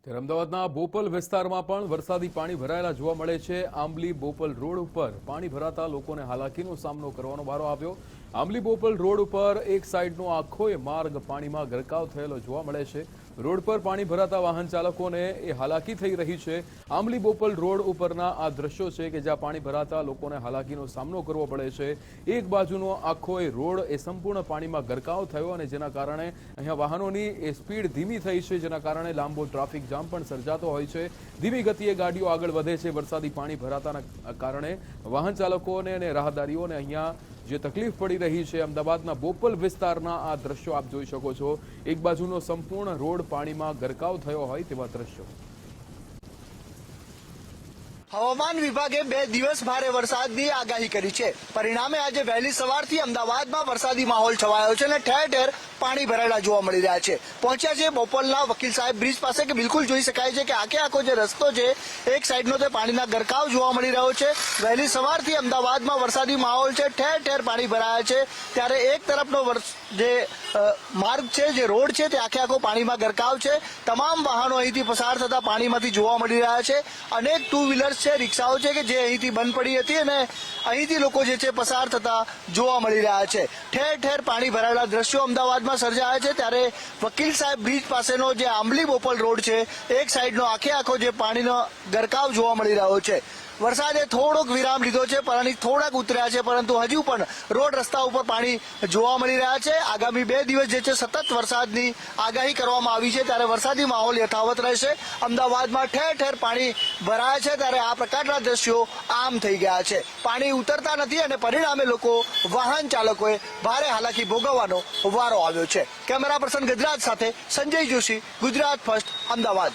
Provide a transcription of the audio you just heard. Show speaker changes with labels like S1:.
S1: ત્યારે અમદાવાદના બોપલ વિસ્તારમાં પણ વરસાદી પાણી ભરાયેલા જોવા મળે છે। આંબલી બોપલ રોડ ઉપર પાણી ભરાતા લોકોને હાલાકીનો સામનો કરવાનો વારો આવ્યો। આંબલી બોપલ રોડ ઉપર એક સાઈડનો આખોય માર્ગ પાણીમાં ગરકાવ થયેલો જોવા મળે છે। રોડ પર પાણી ભરાતા વાહન ચાલકોને એ હાલાકી થઈ રહી છે। આંબલી બોપલ રોડ ઉપરના આ દ્રશ્યો છે કે જ્યાં પાણી ભરાતા લોકોને હાલાકીનો સામનો કરવો પડે છે। એક બાજુનો આખોય રોડ એ સંપૂર્ણ પાણીમાં ગરકાવ થયો અને જેના કારણે અહીંયા વાહનોની એ સ્પીડ ધીમી થઈ છે, જેના કારણે લાંબો ટ્રાફિક જામ પણ સર્જાતો હોય છે। ધીમી ગતિએ ગાડીઓ આગળ વધે છે। વરસાદી પાણી ભરાતાના કારણે વાહન ચાલકોને અને રાહદારીઓને અહીંયા જે તકલીફ પડી રહી છે। અમદાવાદના બોપલ વિસ્તારના આ દ્રશ્યો આપ જોઈ શકો છો। એક બાજુનો સંપૂર્ણ રોડ પાણીમાં ગરકાવ થયો હોય તેવા દ્રશ્યો।
S2: હવામાન વિભાગે 2 દિવસ ભારે વરસાદની આગાહી કરી છે। પરિણામે આજે વહેલી સવારથી અમદાવાદમાં વરસાદી માહોલ છવાયો છે અને ઠેર ઠેર પાણી ભરાયેલા જોવા મળી રહ્યા છે। પહોંચ્યા છે બોપલના વકીલ સાહેબ બ્રિજ પાસે કે બિલકુલ જોઈ શકાય છે કે આખે આખો જે રસ્તો છે એક સાઈડનો તે પાણીના ગરકાવ જોવા મળી રહ્યો છે। વહેલી સવારથી અમદાવાદમાં વરસાદી માહોલ છે, ઠેર ઠેર પાણી ભરાયા છે। ત્યારે એક તરફનો જે માર્ગ છે, જે રોડ છે તે આખે આખો પાણીમાં ગરકાવ છે। તમામ વાહનો અહીંથી પસાર થતા પાણીમાંથી જોવા મળી રહ્યા છે। અનેક ટુ વ્હીલર્સ છે, રિક્ષાઓ છે કે જે અહીંથી બંધ પડી હતી અને અહીંથી લોકો જે છે પસાર થતા જોવા મળી રહ્યા છે। ઠેર ઠેર પાણી ભરાયેલા દ્રશ્યો અમદાવાદમાં સર્જાયા છે। ત્યારે વકીલ સાહેબ બ્રિજ પાસેનો જે આંબલી બોપલ રોડ છે એક સાઈડનો આખે આખો જે પાણીનો ગરકાવ જોવા મળી રહ્યો છે। વરસાદે થોડોક વિરામ લીધો છે, પાણી થોડાક ઉતર્યા છે, પરંતુ હજુ પણ રોડ રસ્તા ઉપર પાણી જોવા મળી રહ્યા છે। આગામી 2 દિવસ જે છે સતત વરસાદની આગાહી કરવામાં આવી છે, ત્યારે વરસાદી માહોલ યથાવત રહેશે। અમદાવાદમાં ઠેર ઠેર પાણી ભરાયા છે, ત્યારે આ પ્રકારના દ્રશ્યો આમ થઈ ગયા છે। પાણી ઉતરતા નથી અને પરિણામે લોકો વાહન ચાલકોએ ભારે હાલાકી ભોગવવાનો વારો આવ્યો છે। કેમેરા પર્સન ગજરાજ સાથે સંજય જોશી, ગુજરાત ફર્સ્ટ, અમદાવાદ।